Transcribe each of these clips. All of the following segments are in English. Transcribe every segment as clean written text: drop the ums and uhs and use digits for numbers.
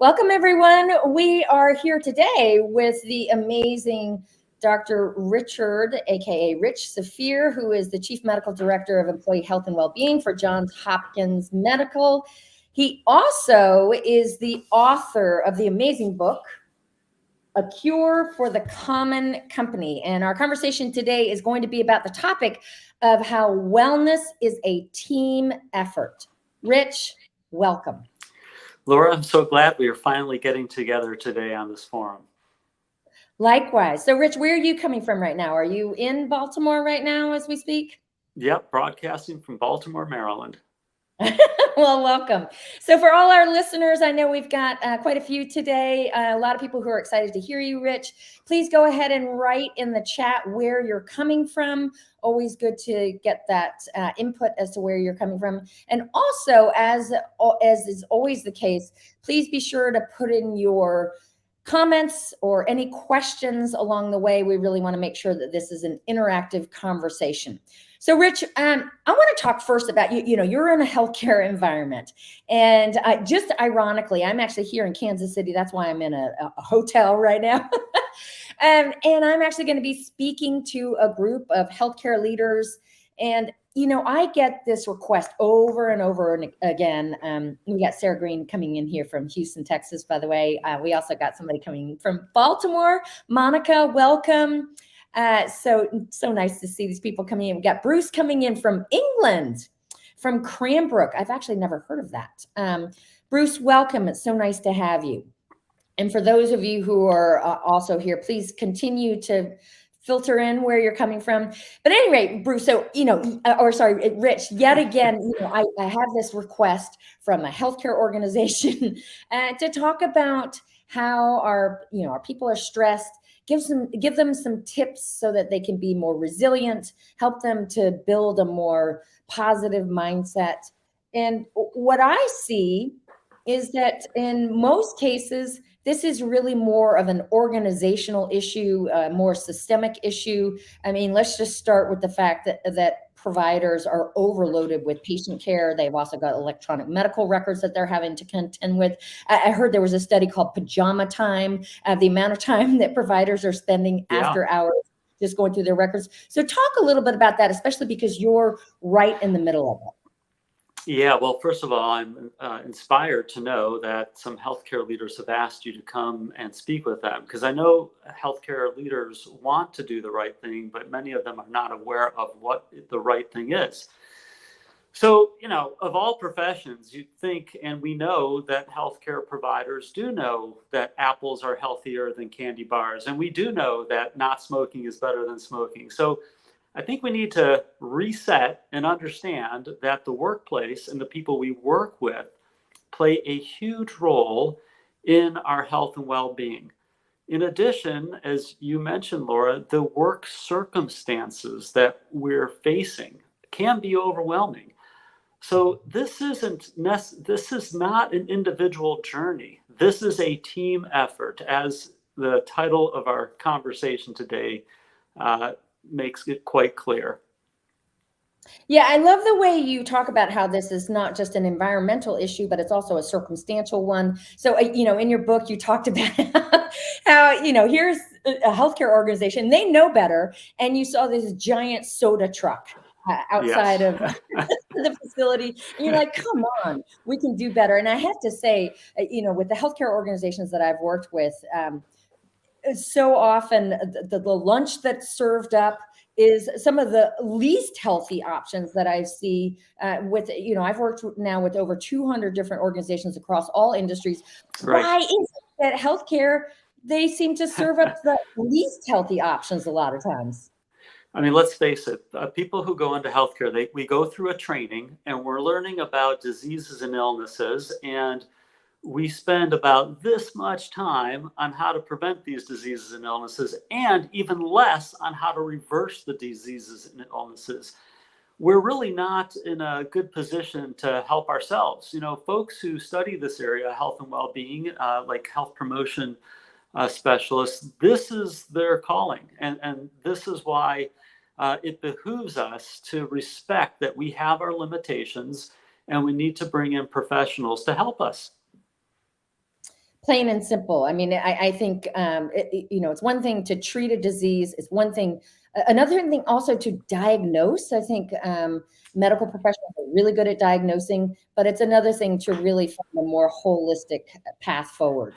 Welcome, everyone. We are here today with the amazing Dr. Richard, aka Rich Safir, who is the Chief Medical Director of Employee Health and Wellbeing for Johns Hopkins Medical. He also is the author of the amazing book, A Cure for the Common Company. And our conversation today is going to be about the topic of how wellness is a team effort. Rich, welcome. Laura, I'm so glad we are finally getting together today on this forum. Likewise. So, Rich, where are you coming from right now? Are you in Baltimore right now as we speak? Yep, broadcasting from Baltimore, Maryland. Well, welcome. So for all our listeners, I know we've got quite a few today, a lot of people who are excited to hear you, Rich. Please go ahead and write in the chat where you're coming from. Always good to get that input as to where you're coming from. And also, as is always the case, please be sure to put in your comments or any questions along the way. We really want to make sure that this is an interactive conversation. So, Rich, I want to talk first about you. You know, you're in a healthcare environment, and just ironically, I'm actually here in Kansas City. That's why I'm in a hotel right now. And I'm actually going to be speaking to a group of healthcare leaders. And, you know, I get this request over and over and again. We got Sarah Green coming in here from Houston, Texas, by the way. We also got somebody coming from Baltimore. Monica, welcome. So nice to see these people coming in. We got Bruce coming in from England, from Cranbrook. I've actually never heard of that. Bruce, welcome. It's so nice to have you. And for those of you who are also here, please continue to filter in where you're coming from. But at any rate, Bruce, so, you know, Rich, yet again, you know, I have this request from a healthcare organization to talk about how our people are stressed. Give them some tips so that they can be more resilient, help them to build a more positive mindset. And what I see is that in most cases, this is really more of an organizational issue, a more systemic issue. I mean, let's just start with the fact that providers are overloaded with patient care. They've also got electronic medical records that they're having to contend with. I heard there was a study called pajama time, the amount of time that providers are spending after hours just going through their records. So talk a little bit about that, especially because you're right in the middle of it. Yeah, well, first of all, I'm inspired to know that some healthcare leaders have asked you to come and speak with them, because I know healthcare leaders want to do the right thing, but many of them are not aware of what the right thing is. So, you know, of all professions, you'd think, and we know that healthcare providers do know that apples are healthier than candy bars, and we do know that not smoking is better than smoking. So I think we need to reset and understand that the workplace and the people we work with play a huge role in our health and well-being. In addition, as you mentioned, Laura, the work circumstances that we're facing can be overwhelming. So this is not an individual journey. This is a team effort, as the title of our conversation today makes it quite clear. Yeah, I love the way you talk about how this is not just an environmental issue, but it's also a circumstantial one. So, you know, in your book, you talked about how, you know, here's a healthcare organization, they know better. And you saw this giant soda truck outside of the facility. And you're like, come on, we can do better. And I have to say, you know, with the healthcare organizations that I've worked with, so often the lunch that's served up is some of the least healthy options that I see with, you know, I've worked now with over 200 different organizations across all industries. Right. Why is it that healthcare, they seem to serve up the least healthy options a lot of times? I mean, let's face it, people who go into healthcare, we go through a training and we're learning about diseases and illnesses, and we spend about this much time on how to prevent these diseases and illnesses, and even less on how to reverse the diseases and illnesses. We're really not in a good position to help ourselves. You know, folks who study this area, health and well-being, like health promotion specialists, this is their calling. And this is why it behooves us to respect that we have our limitations and we need to bring in professionals to help us. Plain and simple. I mean, I think, it's one thing to treat a disease. It's one thing. Another thing also to diagnose. I think medical professionals are really good at diagnosing, but it's another thing to really find a more holistic path forward.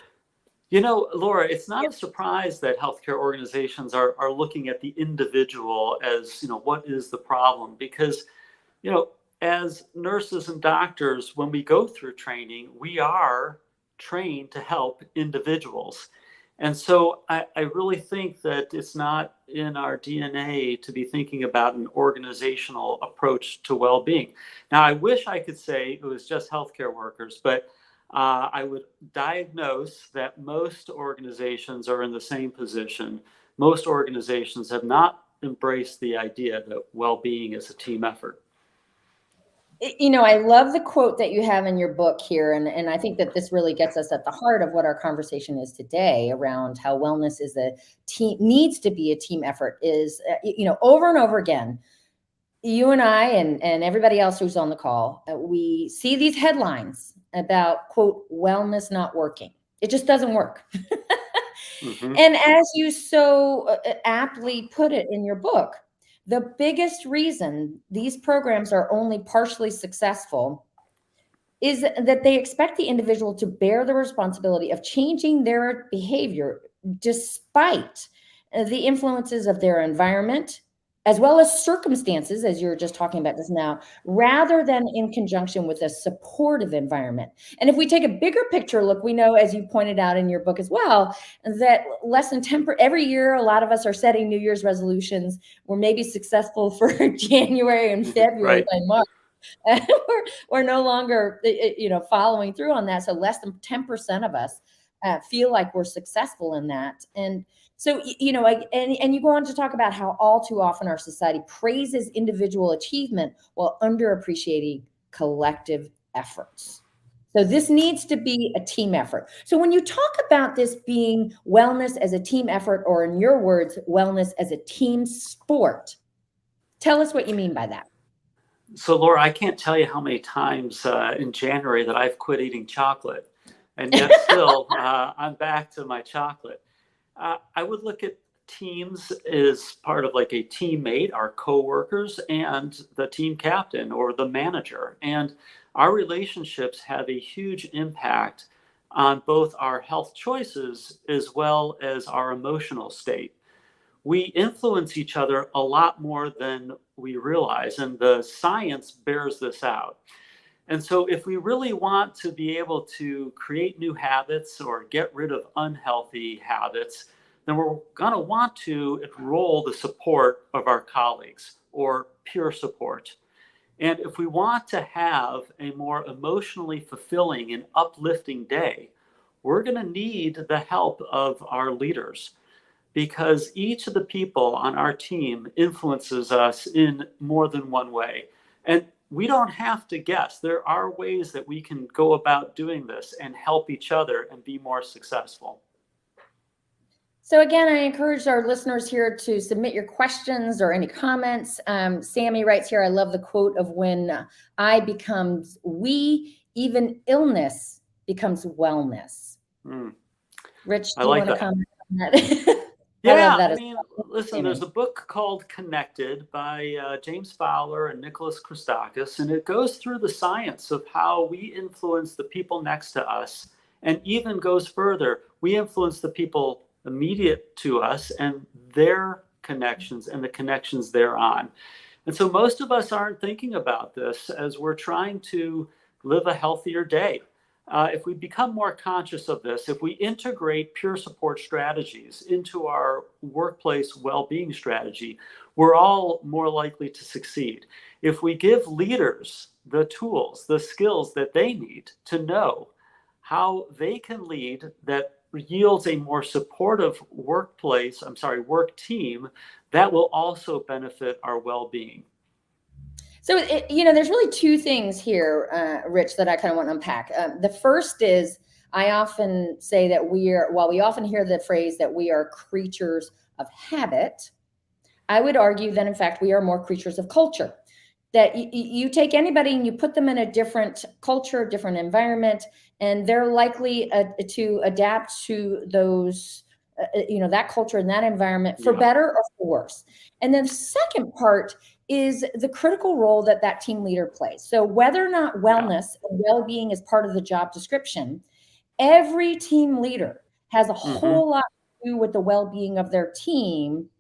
Laura, it's not a surprise that healthcare organizations are looking at the individual as, what is the problem? Because, as nurses and doctors, when we go through training, we are trained to help individuals. And so I really think that it's not in our DNA to be thinking about an organizational approach to well-being. Now, I wish I could say it was just healthcare workers, but I would diagnose that most organizations are in the same position. Most organizations have not embraced the idea that well-being is a team effort. I love the quote that you have in your book here. And I think that this really gets us at the heart of what our conversation is today around how wellness is a team, needs to be a team effort is, over and over again, you and I and everybody else who's on the call, we see these headlines about, quote, wellness not working. It just doesn't work. Mm-hmm. And as you so aptly put it in your book, the biggest reason these programs are only partially successful is that they expect the individual to bear the responsibility of changing their behavior despite the influences of their environment, as well as circumstances, as you were just talking about just now, rather than in conjunction with a supportive environment. And if we take a bigger picture look, we know, as you pointed out in your book as well, that less than 10 every year, a lot of us are setting New Year's resolutions. We're maybe successful for January and February, Right. by March. We're no longer, following through on that. So less than 10% of us feel like we're successful in that. And so, and you go on to talk about how all too often our society praises individual achievement while underappreciating collective efforts. So this needs to be a team effort. So when you talk about this being wellness as a team effort, or in your words, wellness as a team sport, tell us what you mean by that. So, Laura, I can't tell you how many times in January that I've quit eating chocolate, and yet still I'm back to my chocolate. I would look at teams as part of like a teammate, our coworkers, and the team captain or the manager. And our relationships have a huge impact on both our health choices as well as our emotional state. We influence each other a lot more than we realize, and the science bears this out. And so, if we really want to be able to create new habits or get rid of unhealthy habits, then we're going to want to enroll the support of our colleagues or peer support. And if we want to have a more emotionally fulfilling and uplifting day, we're going to need the help of our leaders, because each of the people on our team influences us in more than one way. And we don't have to guess. There are ways that we can go about doing this and help each other and be more successful. So again, I encourage our listeners here to submit your questions or any comments. Sammy writes here, I love the quote of when I becomes we, even illness becomes wellness. Rich, do you want to comment on that? Yeah, I mean, listen, there's a book called Connected by James Fowler and Nicholas Christakis, and it goes through the science of how we influence the people next to us, and even goes further. We influence the people immediate to us and their connections and the connections they're on. And so most of us aren't thinking about this as we're trying to live a healthier day. If we become more conscious of this, if we integrate peer support strategies into our workplace well-being strategy, we're all more likely to succeed. If we give leaders the tools, the skills that they need to know how they can lead that yields a more supportive work team, that will also benefit our well-being. So, there's really two things here, Rich, that I kind of want to unpack. The first is I often say that while we often hear the phrase that we are creatures of habit, I would argue that, in fact, we are more creatures of culture. that you take anybody and you put them in a different culture, different environment, and they're likely to adapt to those, that culture and that environment for Yeah. better or for worse. And then the second part is the critical role that that team leader plays. So whether or not Yeah. wellness and well-being is part of the job description, every team leader has a Hmm. whole lot to do with the well-being of their team,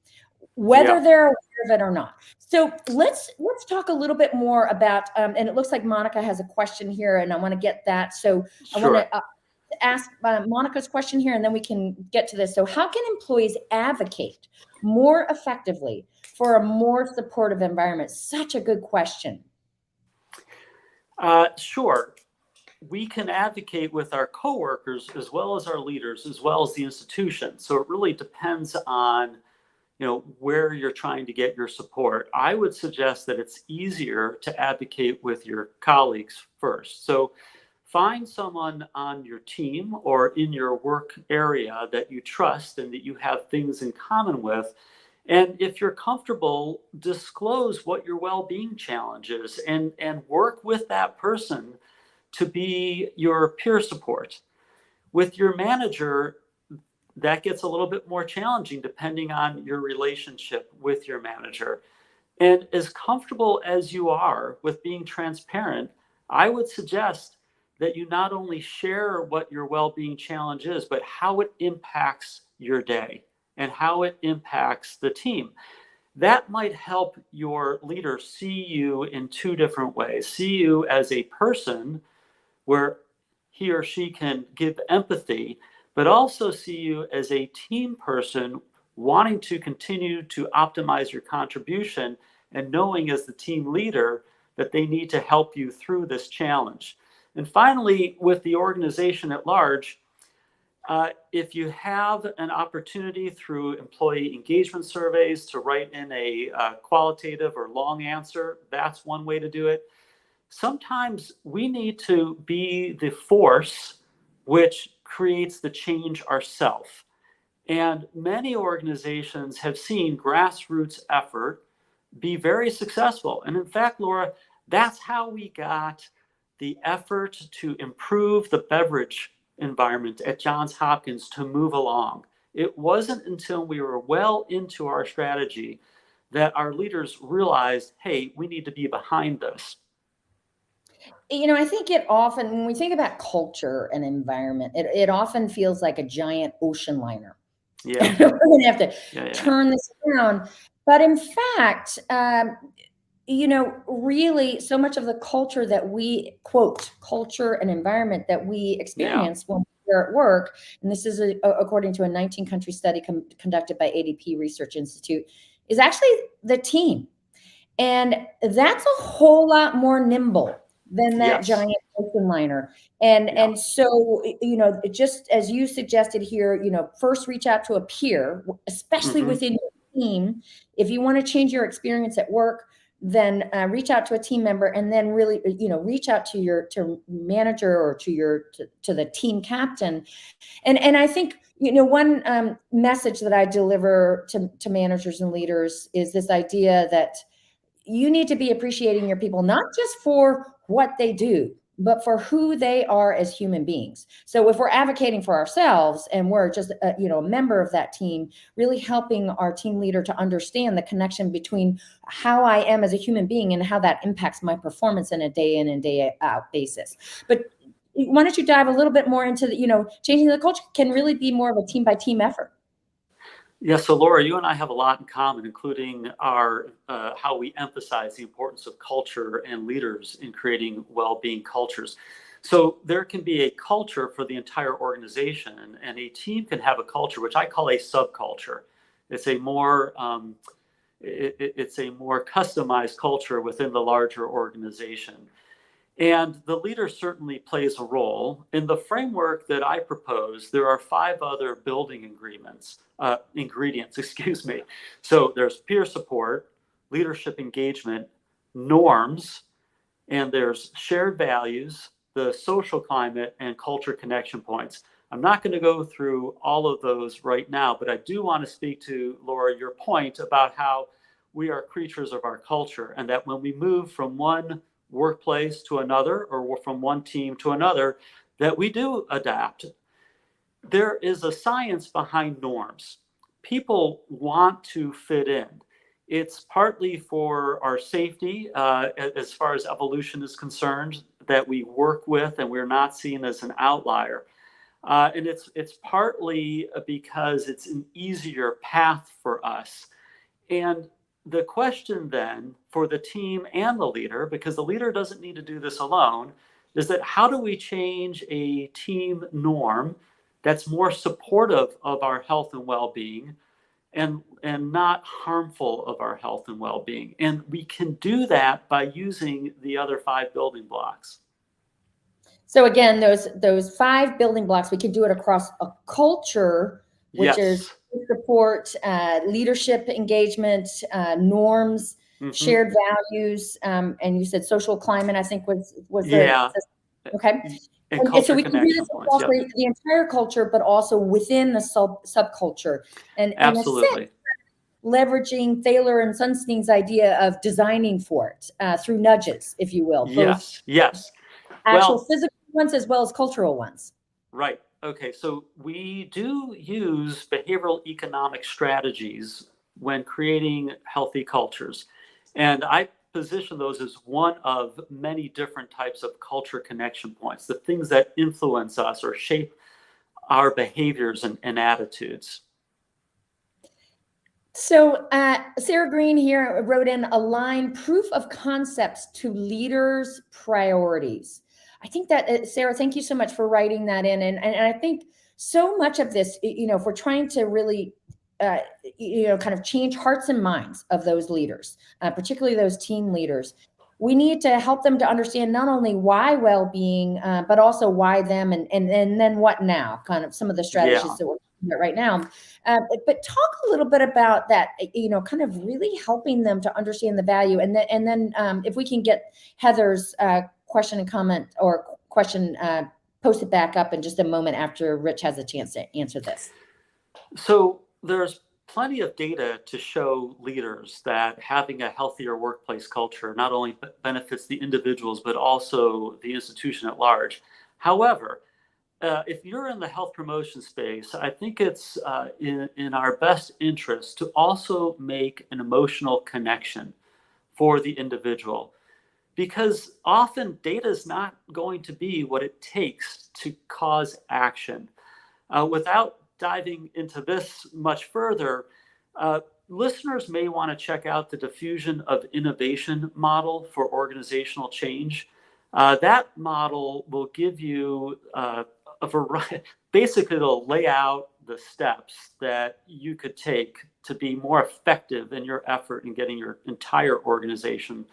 whether Yeah. they're aware of it or not. So let's talk a little bit more about, and it looks like Monica has a question here, and I want to get that. So I want Sure. to ask Monica's question here, and then we can get to this. So how can employees advocate more effectively for a more supportive environment? Such a good question. Sure. We can advocate with our coworkers as well as our leaders, as well as the institution. So it really depends on, where you're trying to get your support. I would suggest that it's easier to advocate with your colleagues first. So find someone on your team or in your work area that you trust and that you have things in common with. And if you're comfortable, disclose what your well-being challenge is and work with that person to be your peer support. With your manager, that gets a little bit more challenging depending on your relationship with your manager. And as comfortable as you are with being transparent, I would suggest that you not only share what your well-being challenge is, but how it impacts your day and how it impacts the team. That might help your leader see you in two different ways. See you as a person where he or she can give empathy, but also see you as a team person wanting to continue to optimize your contribution and knowing as the team leader that they need to help you through this challenge. And finally, with the organization at large, if you have an opportunity through employee engagement surveys to write in a qualitative or long answer, that's one way to do it. Sometimes we need to be the force which creates the change ourselves. And many organizations have seen grassroots effort be very successful. And in fact, Laura, that's how we got the effort to improve the beverage environment at Johns Hopkins to move along. It wasn't until we were well into our strategy that our leaders realized, hey, we need to be behind this. I think it often, when we think about culture and environment, it often feels like a giant ocean liner. Yeah. We're going to have to Yeah. turn this around. But in fact, really so much of the culture that we quote, culture and environment that we Yeah. experience when we're at work, and this is according to a 19-country study conducted by ADP Research Institute, is actually the team. And that's a whole lot more nimble than that Yes. giant ocean liner. And Yeah. and so, just as you suggested here, first reach out to a peer, especially Hmm. within your team. If you want to change your experience at work, then reach out to a team member, and then really, reach out to your manager or to the team captain. And I think, one message that I deliver to managers and leaders is this idea that you need to be appreciating your people, not just for what they do, but for who they are as human beings. So if we're advocating for ourselves and we're just a member of that team, really helping our team leader to understand the connection between how I am as a human being and how that impacts my performance in a day in and day out basis. But why don't you dive a little bit more into changing the culture can really be more of a team by team effort. Yeah, so Laura, you and I have a lot in common, including our how we emphasize the importance of culture and leaders in creating well-being cultures. So there can be a culture for the entire organization, and a team can have a culture, which I call a subculture. It's a more it's a more customized culture within the larger organization. And the leader certainly plays a role. In the framework that I propose, there are 5 other building ingredients, excuse me. So there's peer support, leadership engagement, norms, and there's shared values, the social climate, and culture connection points. I'm not going to go through all of those right now, but I do want to speak to, Laura, your point about how we are creatures of our culture, and that when we move from one workplace to another, or from one team to another, that we do adapt. There is a science behind norms. People want to fit in. It's partly for our safety, as far as evolution is concerned, that we work with and we're not seen as an outlier. And it's partly because it's an easier path for us. And the question then for the team and the leader, because the leader doesn't need to do this alone, is that how do we change a team norm that's more supportive of our health and well-being, and not harmful of our health and well-being? And we can do that by using the other 5 building blocks. So again, those 5 building blocks, we can do it across a culture, which is support, leadership engagement, norms, shared values, and you said social climate, I think was okay. And so we can do this across the entire culture, but also within the subculture. And absolutely. Leveraging Thaler and Sunstein's idea of designing for it through nudges, if you will. Yes. Actual physical ones as well as cultural ones. Right. Okay. So we do use behavioral economic strategies when creating healthy cultures. And I position those as one of many different types of culture connection points, the things that influence us or shape our behaviors and attitudes. So Sarah Green here wrote in a line, proof of concepts to leaders' priorities. I think that, Sarah, thank you so much for writing that in. And I think so much of this, if we're trying to really, kind of change hearts and minds of those leaders, particularly those team leaders, we need to help them to understand not only why well-being, but also why them, and then what now, kind of some of the strategies that we're looking at right now. But talk a little bit about that, kind of really helping them to understand the value. And then if we can get Heather's question and comment or question posted back up in just a moment after Rich has a chance to answer this. So there's plenty of data to show leaders that having a healthier workplace culture not only benefits the individuals, but also the institution at large. However, if you're in the health promotion space, I think it's in our best interest to also make an emotional connection for the individual, because often data is not going to be what it takes to cause action. Without diving into this much further, listeners may want to check out the diffusion of innovation model for organizational change. That model will give you a variety. Basically, it'll lay out the steps that you could take to be more effective in your effort in getting your entire organization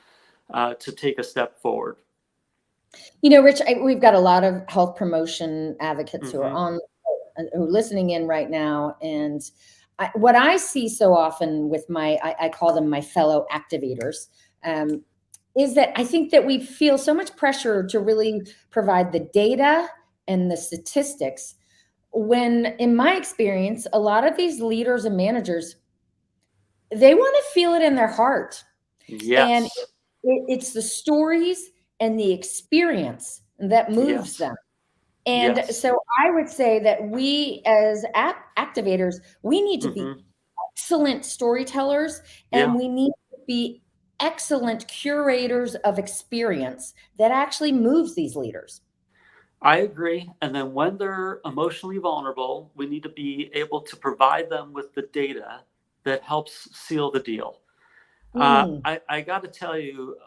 to take a step forward. Rich, we've got a lot of health promotion advocates who are listening in right now. And what I see so often with I call them my fellow activators, is that I think that we feel so much pressure to really provide the data and the statistics, when in my experience, a lot of these leaders and managers, they want to feel it in their heart. Yes. And it's the stories and the experience that moves them. And so I would say that we as activators, we need to be excellent storytellers, and we need to be excellent curators of experience that actually moves these leaders. I agree. And then when they're emotionally vulnerable, we need to be able to provide them with the data that helps seal the deal. I got to tell you,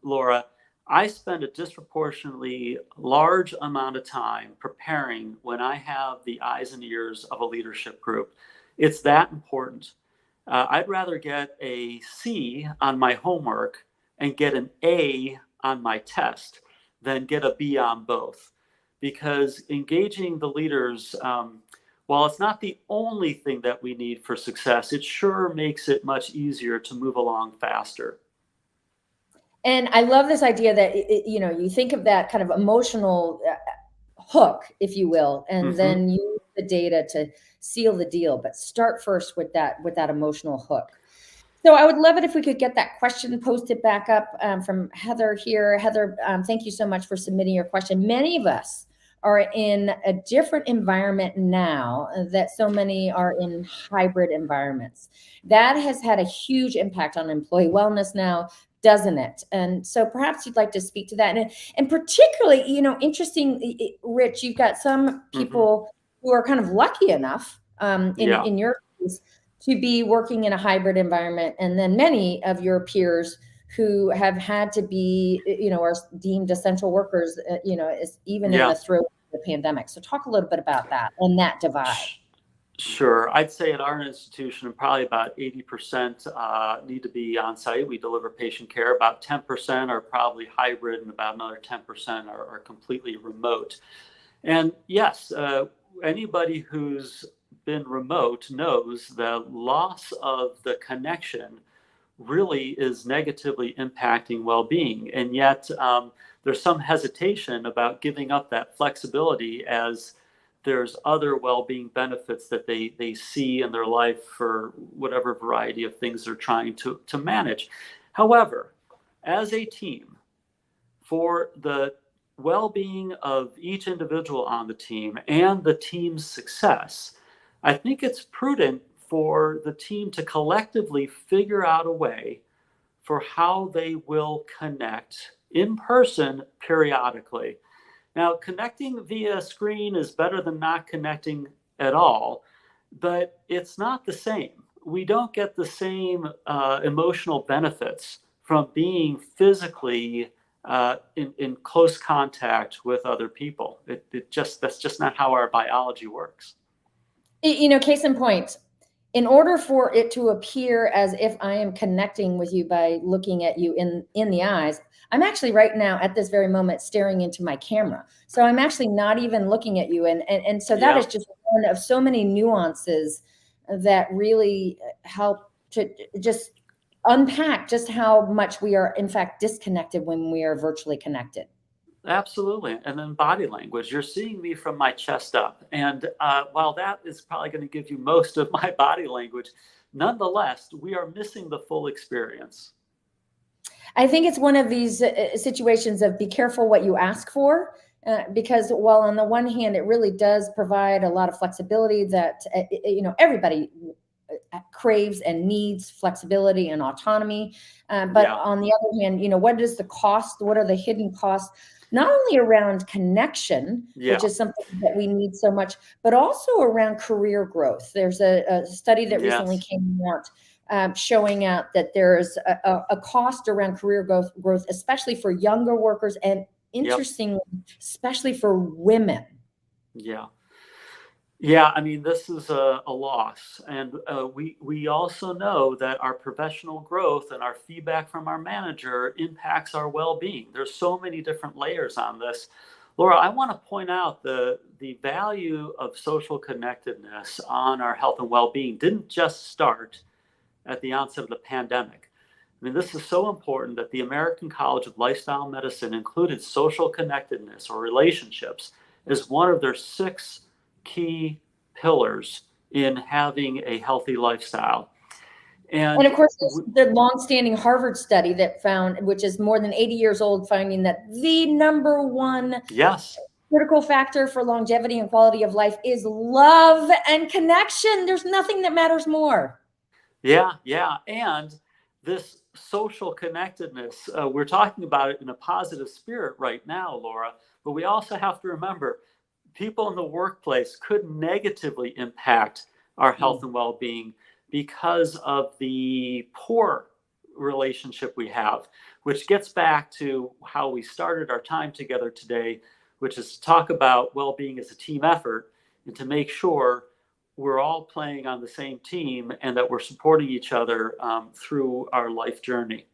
Laura, I spend a disproportionately large amount of time preparing when I have the eyes and ears of a leadership group. It's that important. I'd rather get a C on my homework and get an A on my test than get a B on both. Because engaging the leaders, while it's not the only thing that we need for success, it sure makes it much easier to move along faster. And I love this idea that, you think of that kind of emotional hook, if you will, and then use the data to seal the deal, but start first with that emotional hook. So I would love it if we could get that question posted back up from Heather here. Heather, thank you so much for submitting your question. Many of us are in a different environment now that so many are in hybrid environments. That has had a huge impact on employee wellness now, doesn't it? And so perhaps you'd like to speak to that. And particularly, interesting, Rich, you've got some Hmm. people who are kind of lucky enough Yeah. in your case to be working in a hybrid environment, and then many of your peers who have had to be, are deemed essential workers, even in the Yeah. throes of the pandemic. So talk a little bit about that and that divide. Sure. I'd say at our institution, probably about 80% need to be on site. We deliver patient care. About 10% are probably hybrid, and about another 10% are completely remote. And yes, anybody who's been remote knows the loss of the connection really is negatively impacting well-being. And yet there's some hesitation about giving up that flexibility, as there's other well-being benefits that they see in their life for whatever variety of things they're trying to manage. However, as a team, for the well-being of each individual on the team and the team's success, I think it's prudent for the team to collectively figure out a way for how they will connect in person periodically. Now, connecting via screen is better than not connecting at all, but it's not the same. We don't get the same emotional benefits from being physically in close contact with other people. That's just not how our biology works. Case in point, in order for it to appear as if I am connecting with you by looking at you in the eyes, I'm actually right now at this very moment staring into my camera. So I'm actually not even looking at you. And so that Yeah. is just one of so many nuances that really help to just unpack just how much we are in fact disconnected when we are virtually connected. Absolutely. And then body language. You're seeing me from my chest up. And while that is probably going to give you most of my body language, nonetheless, we are missing the full experience. I think it's one of these situations of be careful what you ask for, because while on the one hand, it really does provide a lot of flexibility that, everybody craves and needs flexibility and autonomy. But Yeah. on the other hand, what is the cost? What are the hidden costs? Not only around connection, which Yeah. is something that we need so much, but also around career growth. There's a study that recently Yes. came out showing out that there's a cost around career growth, especially for younger workers, and Yep. interestingly, especially for women. Yeah. Yeah, I mean, this is a loss. And we also know that our professional growth and our feedback from our manager impacts our well being. There's so many different layers on this. Laura, I want to point out the value of social connectedness on our health and well being didn't just start at the onset of the pandemic. I mean, this is so important that the American College of Lifestyle Medicine included social connectedness or relationships as one of their 6 key pillars in having a healthy lifestyle. And And of course, there's the longstanding Harvard study that found, which is more than 80 years old, finding that the number one yes, critical factor for longevity and quality of life is love and connection. There's nothing that matters more. yeah. And this social connectedness, we're talking about it in a positive spirit right now, Laura, but we also have to remember people in the workplace could negatively impact our health and well-being because of the poor relationship we have, which gets back to how we started our time together today, which is to talk about well-being as a team effort and to make sure we're all playing on the same team and that we're supporting each other through our life journey.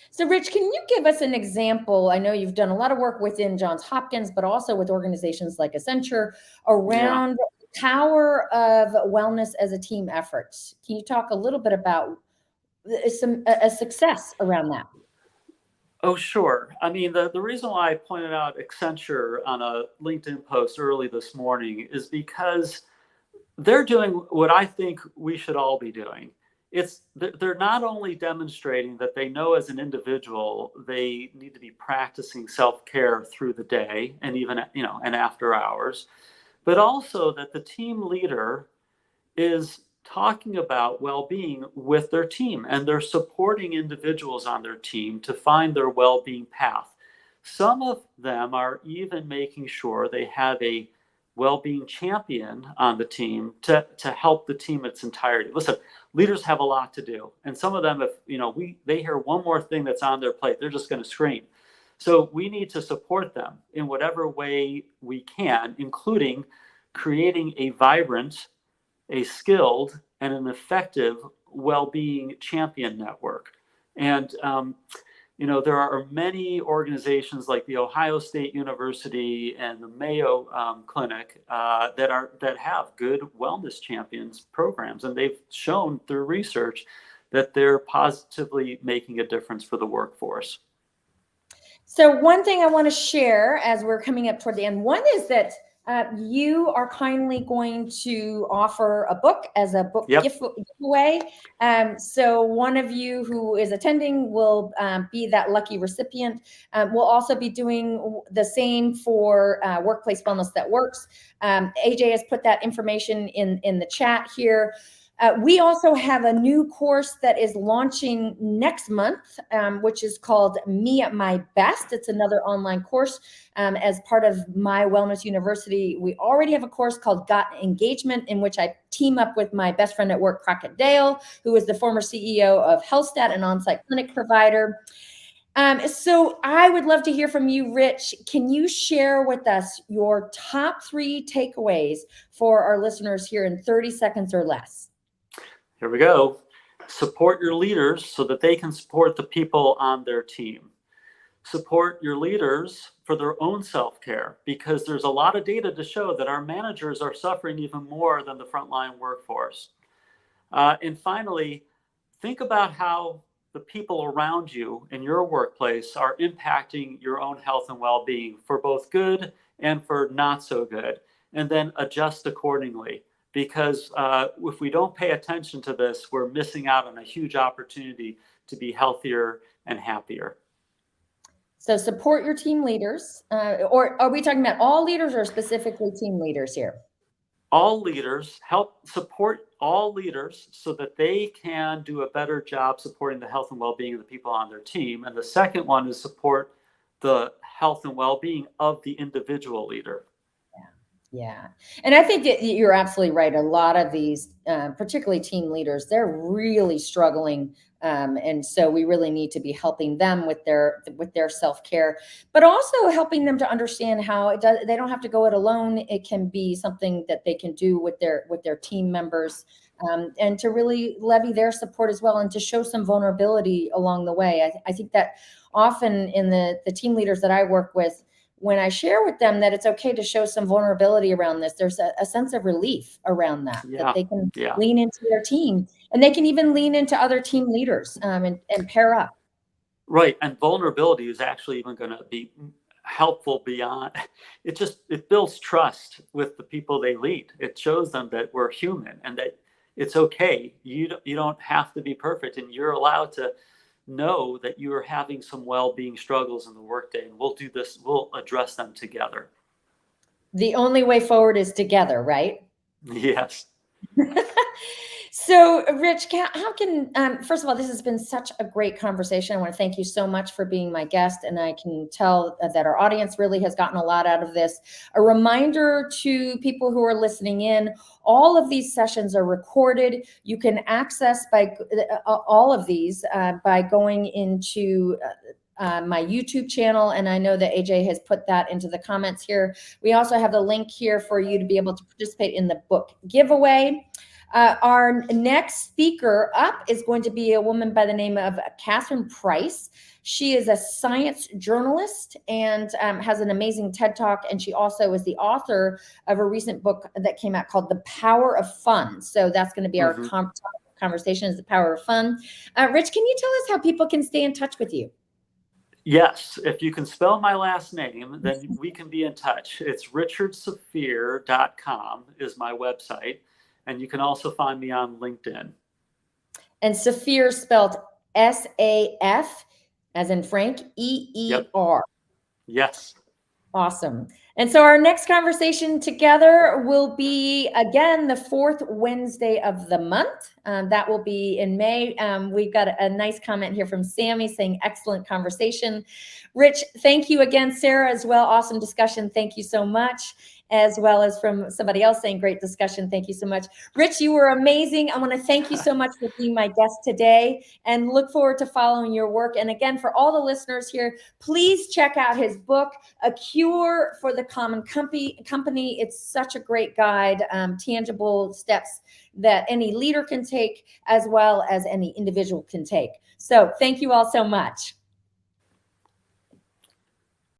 So, Rich, can you give us an example? I know you've done a lot of work within Johns Hopkins, but also with organizations like Accenture Yeah. around the power of wellness as a team effort. Can you talk a little bit about a success around that? Oh, sure. I mean, the reason why I pointed out Accenture on a LinkedIn post early this morning is because they're doing what I think we should all be doing. they're not only demonstrating that they know as an individual they need to be practicing self-care through the day and even and after hours, but also that the team leader is talking about well-being with their team, and they're supporting individuals on their team to find their well-being path. Some of them are even making sure they have a well-being champion on the team to help the team its entirety. Listen, leaders have a lot to do, and some of them, if they hear one more thing that's on their plate, they're just going to scream. So we need to support them in whatever way we can, including creating a vibrant, a skilled, and an effective well-being champion network. And there are many organizations like the Ohio State University and the Mayo Clinic that have good wellness champions programs, and they've shown through research that they're positively making a difference for the workforce. So one thing I want to share as we're coming up toward the end, one is that you are kindly going to offer a book as a book giveaway. So one of you who is attending will be that lucky recipient. We'll also be doing the same for Workplace Wellness That Works. AJ has put that information in the chat here. We also have a new course that is launching next month, which is called Me at My Best. It's another online course as part of My Wellness University. We already have a course called Got Engagement, in which I team up with my best friend at work, Crockett Dale, who is the former CEO of HealthStat, an on-site clinic provider. So I would love to hear from you, Rich. Can you share with us your top 3 takeaways for our listeners here in 30 seconds or less? Here we go. Support your leaders so that they can support the people on their team. Support your leaders for their own self-care, because there's a lot of data to show that our managers are suffering even more than the frontline workforce. And finally, think about how the people around you in your workplace are impacting your own health and well-being for both good and for not so good, and then adjust accordingly. Because if we don't pay attention to this, we're missing out on a huge opportunity to be healthier and happier. So support your team leaders, or are we talking about all leaders or specifically team leaders here? All leaders, help support all leaders so that they can do a better job supporting the health and well-being of the people on their team. And the second one is support the health and well-being of the individual leader. Yeah. And I think that you're absolutely right. A lot of these, particularly team leaders, they're really struggling. And so we really need to be helping them with their self-care, but also helping them to understand how they don't have to go it alone. It can be something that they can do with their team members, and to really levy their support as well, and to show some vulnerability along the way. I think that often in the team leaders that I work with, when I share with them that it's okay to show some vulnerability around this, there's a sense of relief around that they can lean into their team, and they can even lean into other team leaders and pair up. Right. And vulnerability is actually even going to be helpful beyond it builds trust with the people they lead. It shows them that we're human and that it's okay. You don't have to be perfect, and you're allowed to know that you are having some well-being struggles in the workday, and we'll address them together. The only way forward is together, right? Yes. So, Rich, how can, first of all, this has been such a great conversation. I want to thank you so much for being my guest, and I can tell that our audience really has gotten a lot out of this. A reminder to people who are listening in, all of these sessions are recorded. You can access all of these by going into my YouTube channel, and I know that AJ has put that into the comments here. We also have the link here for you to be able to participate in the book giveaway. Our next speaker up is going to be a woman by the name of Catherine Price. She is a science journalist and has an amazing TED Talk, and she also is the author of a recent book that came out called The Power of Fun. So that's going to be our conversation, is The Power of Fun. Rich, can you tell us how people can stay in touch with you? Yes, if you can spell my last name, then we can be in touch. It's richardsafir.com is my website, and you can also find me on LinkedIn. And Saphir spelled S-A-F, as in Frank, E-E-R. Yes. Awesome. And so our next conversation together will be, again, the fourth Wednesday of the month. That will be in May. We've got a nice comment here from Sammy saying, excellent conversation. Rich, thank you again. Sarah as well. Awesome discussion. Thank you so much. As well as from somebody else saying, great discussion. Thank you so much. Rich, you were amazing. I want to thank you so much for being my guest today and look forward to following your work. And again, for all the listeners here, please check out his book, A Cure for the Common Company. It's such a great guide, tangible steps that any leader can take as well as any individual can take. So thank you all so much.